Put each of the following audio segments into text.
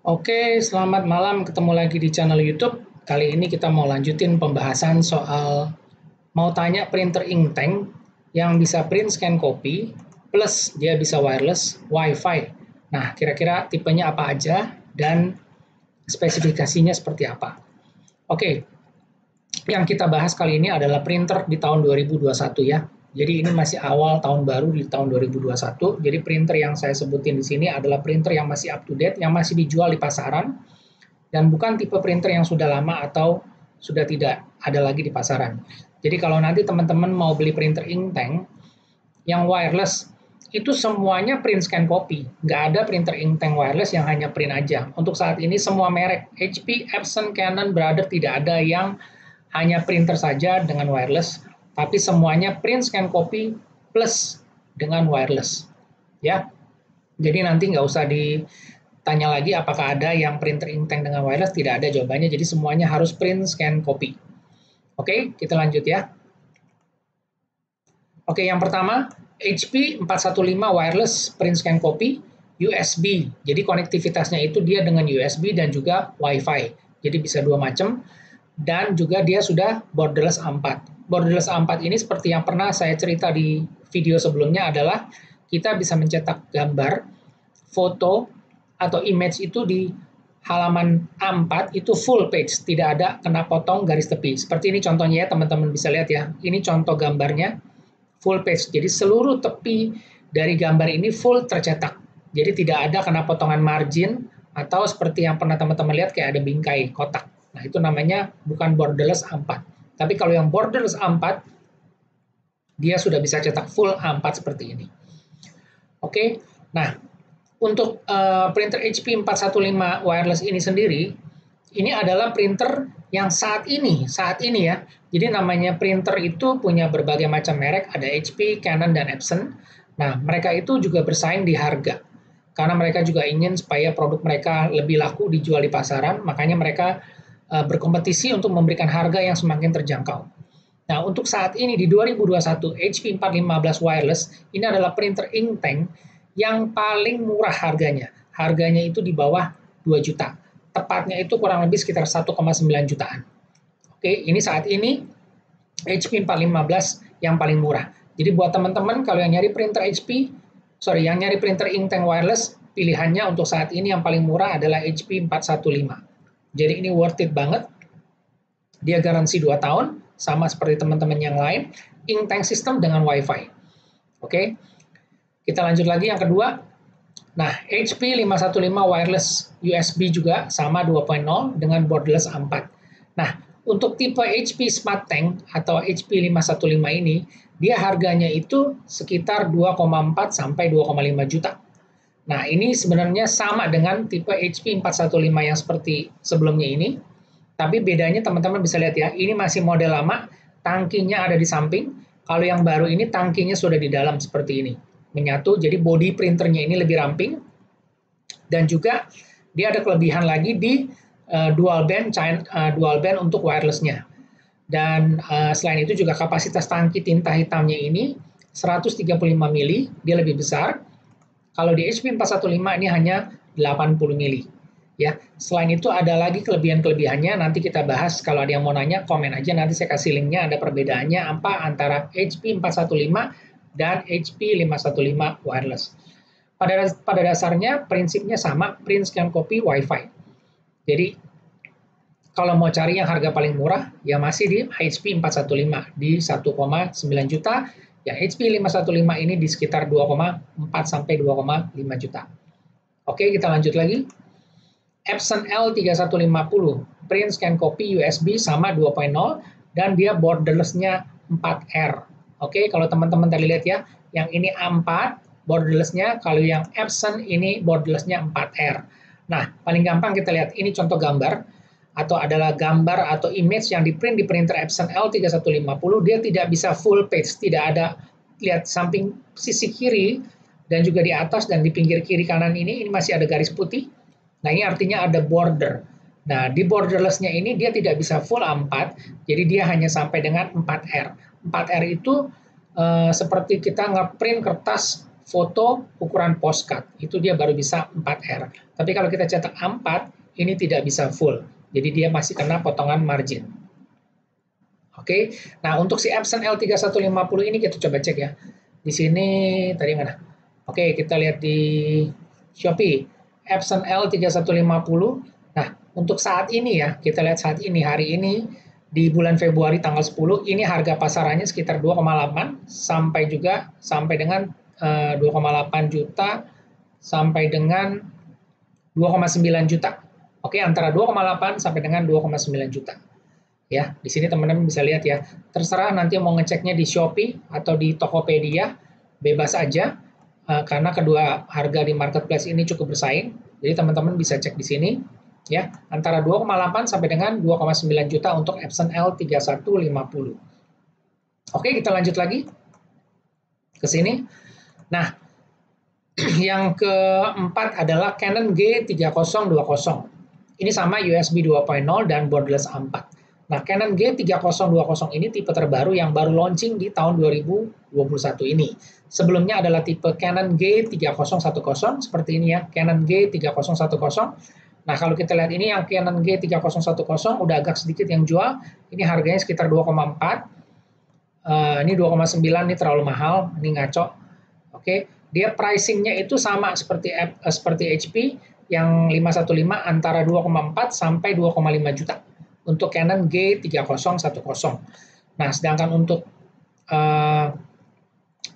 Oke, selamat malam. Ketemu lagi di channel YouTube. Kali ini kita mau lanjutin pembahasan soal mau tanya printer inktank yang bisa print scan copy plus dia bisa wireless Wi-Fi. Nah, kira-kira tipenya apa aja dan spesifikasinya seperti apa? Oke, yang kita bahas kali ini adalah printer di tahun 2021 ya. Jadi ini masih awal tahun baru di tahun 2021. Jadi printer yang saya sebutin di sini adalah printer yang masih up to date, yang masih dijual di pasaran dan bukan tipe printer yang sudah lama atau sudah tidak ada lagi di pasaran. Jadi kalau nanti teman-teman mau beli printer inktank yang wireless, itu semuanya print scan copy. Nggak ada printer inktank wireless yang hanya print aja. Untuk saat ini semua merek HP, Epson, Canon, Brother tidak ada yang hanya printer saja dengan wireless, tapi semuanya print scan copy plus dengan wireless. Ya, jadi nanti nggak usah ditanya lagi apakah ada yang printer inktank dengan wireless, tidak ada jawabannya. Jadi semuanya harus print scan copy. Oke, kita lanjut ya. Oke, yang pertama HP 415 wireless print scan copy USB. Jadi konektivitasnya itu dia dengan USB dan juga Wi-Fi. Jadi bisa dua macam. Dan juga dia sudah borderless A4. Borderless A4 ini seperti yang pernah saya cerita di video sebelumnya adalah kita bisa mencetak gambar, foto, atau image itu di halaman A4 itu full page, tidak ada kena potong garis tepi. Seperti ini contohnya ya, teman-teman bisa lihat ya. Ini contoh gambarnya full page. Jadi seluruh tepi dari gambar ini full tercetak. Jadi tidak ada kena potongan margin atau seperti yang pernah teman-teman lihat kayak ada bingkai kotak. Nah, itu namanya bukan borderless A4. Tapi kalau yang borderless A4, dia sudah bisa cetak full A4 seperti ini. Oke, nah untuk printer HP 415 wireless ini sendiri, ini adalah printer yang saat ini ya. Jadi namanya printer itu punya berbagai macam merek, ada HP, Canon, dan Epson. Nah, mereka itu juga bersaing di harga. Karena mereka juga ingin supaya produk mereka lebih laku dijual di pasaran, makanya mereka berkompetisi untuk memberikan harga yang semakin terjangkau. Nah, untuk saat ini di 2021, HP 415 wireless ini adalah printer inktank yang paling murah harganya. Harganya itu di bawah 2 juta. Tepatnya itu kurang lebih sekitar 1,9 jutaan. Oke, ini saat ini HP 415 yang paling murah. Jadi buat teman-teman kalau yang nyari printer yang nyari printer inktank wireless, pilihannya untuk saat ini yang paling murah adalah HP 415. Jadi ini worth it banget. Dia garansi 2 tahun, sama seperti teman-teman yang lain, inktank system dengan Wi-Fi. Oke, kita lanjut lagi yang kedua. Nah, HP 515 wireless USB juga sama 2.0 dengan borderless A4. Nah, untuk tipe HP Smart Tank atau HP 515 ini, dia harganya itu sekitar 2,4 sampai 2,5 juta. Nah, ini sebenarnya sama dengan tipe HP 415 yang seperti sebelumnya ini, tapi bedanya teman-teman bisa lihat ya, ini masih model lama, tangkinya ada di samping. Kalau yang baru ini tangkinya sudah di dalam seperti ini, menyatu. Jadi body printernya ini lebih ramping, dan juga dia ada kelebihan lagi di dual band untuk wirelessnya. Dan selain itu juga kapasitas tangki tinta hitamnya ini 135 mili, dia lebih besar. Kalau di HP 415 ini hanya 80 mili. Ya, selain itu ada lagi kelebihan-kelebihannya, nanti kita bahas. Kalau ada yang mau nanya, komen aja, nanti saya kasih linknya, ada perbedaannya apa antara HP 415 dan HP 515 wireless. Pada dasarnya prinsipnya sama, print scan copy Wi-Fi. Jadi kalau mau cari yang harga paling murah, ya masih di HP 415 di 1,9 juta, yang HP 515 ini di sekitar 2,4 sampai 2,5 juta. Oke, kita lanjut lagi. Epson L3150 print scan copy USB sama 2.0 dan dia borderless-nya 4R. Oke, kalau teman-teman tadi lihat ya, yang ini A4 borderless-nya, kalau yang Epson ini borderless-nya 4R. Nah, paling gampang kita lihat, ini contoh gambar, atau adalah gambar atau image yang di-print di printer Epson L3150, dia tidak bisa full page, tidak ada, lihat samping sisi kiri, dan juga di atas dan di pinggir kiri kanan ini masih ada garis putih. Nah, ini artinya ada border. Nah, di borderless-nya ini dia tidak bisa full A4, jadi dia hanya sampai dengan 4R. 4R itu seperti kita nge-print kertas foto ukuran postcard, itu dia baru bisa 4R. Tapi kalau kita cetak A4, ini tidak bisa full. Jadi dia masih kena potongan margin. Oke, nah untuk si Epson L3150 ini kita coba cek ya. Di sini tadi mana? Oke, kita lihat di Shopee. Epson L3150. Nah, untuk saat ini ya, kita lihat saat ini, hari ini di bulan Februari tanggal 10, ini harga pasarannya sekitar 2,8 sampai dengan 2,8 juta sampai dengan 2,9 juta. Oke, antara 2,8 sampai dengan 2,9 juta. Ya, di sini teman-teman bisa lihat ya. Terserah nanti mau ngeceknya di Shopee atau di Tokopedia, bebas aja karena kedua harga di marketplace ini cukup bersaing. Jadi teman-teman bisa cek di sini ya, antara 2,8 sampai dengan 2,9 juta untuk Epson L3150. Oke, kita lanjut lagi ke sini. Nah, yang keempat adalah Canon G3020. Ini sama USB 2.0 dan borderless A4. Nah, Canon G3020 ini tipe terbaru yang baru launching di tahun 2021 ini. Sebelumnya adalah tipe Canon G3010, seperti ini ya, Canon G3010. Nah, kalau kita lihat ini yang Canon G3010 udah agak sedikit yang jual, ini harganya sekitar 2,4. Ini 2,9, ini terlalu mahal, ini ngaco. Oke, dia pricingnya itu sama seperti HP yang 515 antara 2,4 sampai 2,5 juta. Untuk Canon G3010. Nah, sedangkan untuk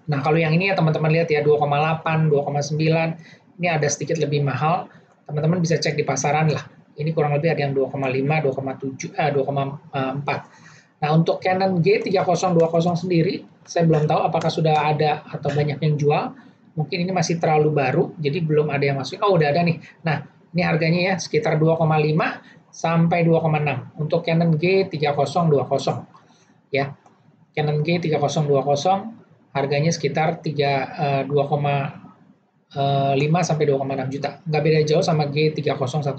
nah kalau yang ini ya teman-teman lihat ya 2,8, 2,9 ini ada sedikit lebih mahal. Teman-teman bisa cek di pasaran lah. Ini kurang lebih ada yang 2,5, 2,7, 2,4. Nah, untuk Canon G3020 sendiri, saya belum tahu apakah sudah ada atau banyak yang jual. Mungkin ini masih terlalu baru, jadi belum ada yang masuk. Oh, udah ada nih. Nah, ini harganya ya sekitar 2,5 sampai 2,6 untuk Canon G3020 ya. Canon G3020 harganya sekitar 2,5 sampai 2,6 juta. Nggak beda jauh sama G3010.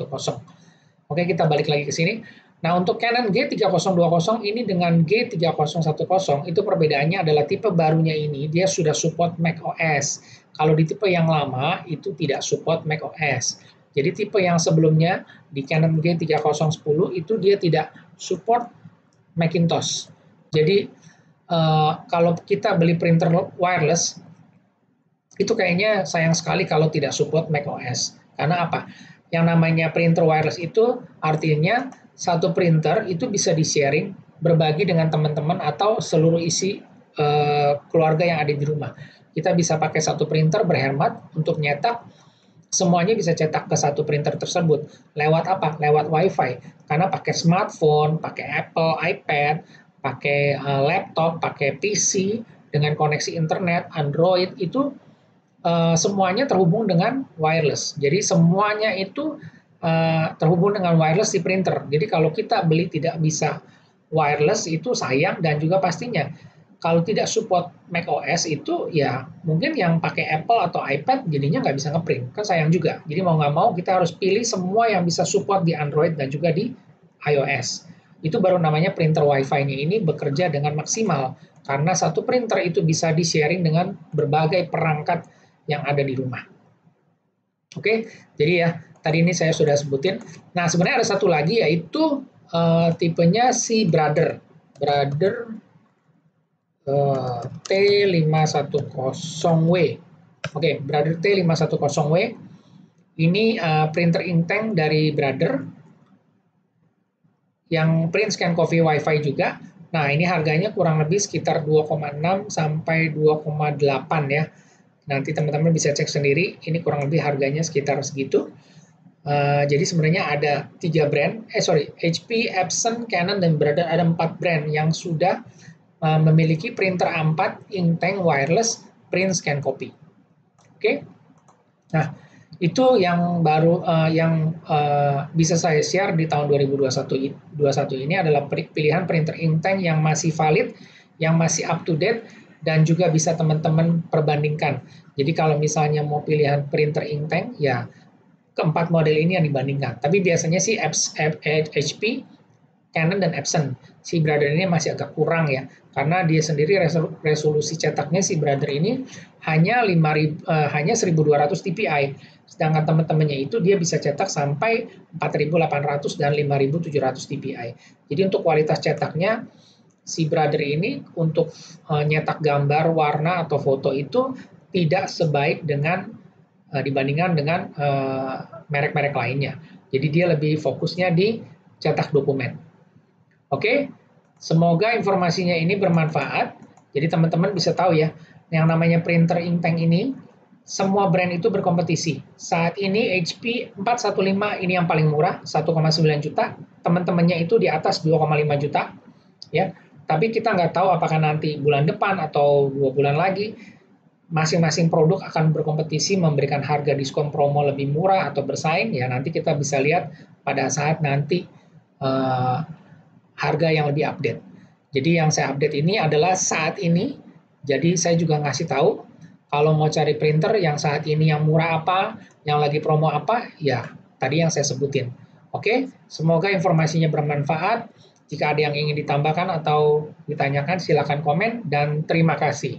Oke, kita balik lagi ke sini. Nah, untuk Canon G3020 ini dengan G3010 itu perbedaannya adalah tipe barunya ini dia sudah support macOS. Kalau di tipe yang lama itu tidak support macOS. Jadi tipe yang sebelumnya di Canon G3010 itu dia tidak support Macintosh. Jadi kalau kita beli printer wireless itu kayaknya sayang sekali kalau tidak support macOS. Karena apa? Yang namanya printer wireless itu artinya satu printer itu bisa di-sharing, berbagi dengan teman-teman atau seluruh isi keluarga yang ada di rumah. Kita bisa pakai satu printer berhemat untuk nyetak. Semuanya bisa cetak ke satu printer tersebut. Lewat apa? Lewat Wi-Fi. Karena pakai smartphone, pakai Apple, iPad, pakai laptop, pakai PC, dengan koneksi internet, Android, itu semuanya terhubung dengan wireless. Jadi semuanya itu terhubung dengan wireless di printer. Jadi kalau kita beli tidak bisa wireless itu sayang, dan juga pastinya kalau tidak support macOS itu ya mungkin yang pakai Apple atau iPad jadinya nggak bisa ngeprint, kan sayang juga. Jadi mau nggak mau kita harus pilih semua yang bisa support di Android dan juga di iOS. Itu baru namanya printer Wi-Fi-nya ini bekerja dengan maksimal karena satu printer itu bisa di-sharing dengan berbagai perangkat yang ada di rumah. Oke, jadi ya tadi ini saya sudah sebutin. Nah, sebenarnya ada satu lagi yaitu tipenya si Brother T510W. Oke, Brother T510W. Ini printer inktank dari Brother yang print scan coffee Wi-Fi juga. Nah, ini harganya kurang lebih sekitar 2,6 sampai 2,8 ya. Nanti teman-teman bisa cek sendiri. Ini kurang lebih harganya sekitar segitu. Jadi sebenarnya ada 3 brand. HP, Epson, Canon, dan Brother. Ada 4 brand yang sudah memiliki printer A4 inktank wireless print scan copy. Oke. Nah, itu yang baru bisa saya share di tahun 2021 ini adalah pilihan printer inktank yang masih valid, yang masih up to date, dan juga bisa teman-teman perbandingkan. Jadi kalau misalnya mau pilihan printer inktank, ya keempat model ini yang dibandingkan. Tapi biasanya sih HP, Canon dan Epson. Si Brother ini masih agak kurang ya, karena dia sendiri resolusi cetaknya si Brother ini hanya 1200 dpi, sedangkan teman-temannya itu dia bisa cetak sampai 4800 dan 5700 dpi. Jadi untuk kualitas cetaknya si Brother ini untuk nyetak gambar, warna atau foto itu tidak sebaik dengan dibandingkan dengan merek-merek lainnya. Jadi dia lebih fokusnya di cetak dokumen. Oke, semoga informasinya ini bermanfaat. Jadi teman-teman bisa tahu ya, yang namanya printer inktank ini, semua brand itu berkompetisi. Saat ini HP 415 ini yang paling murah, 1,9 juta. Teman-temannya itu di atas 2,5 juta. Ya, tapi kita nggak tahu apakah nanti bulan depan atau 2 bulan lagi, masing-masing produk akan berkompetisi memberikan harga diskon promo lebih murah atau bersaing. Ya, nanti kita bisa lihat pada saat nanti harga yang lebih update. Jadi yang saya update ini adalah saat ini, jadi saya juga ngasih tahu, kalau mau cari printer yang saat ini yang murah apa, yang lagi promo apa, ya tadi yang saya sebutin. Oke, semoga informasinya bermanfaat. Jika ada yang ingin ditambahkan atau ditanyakan, silakan komen, dan terima kasih.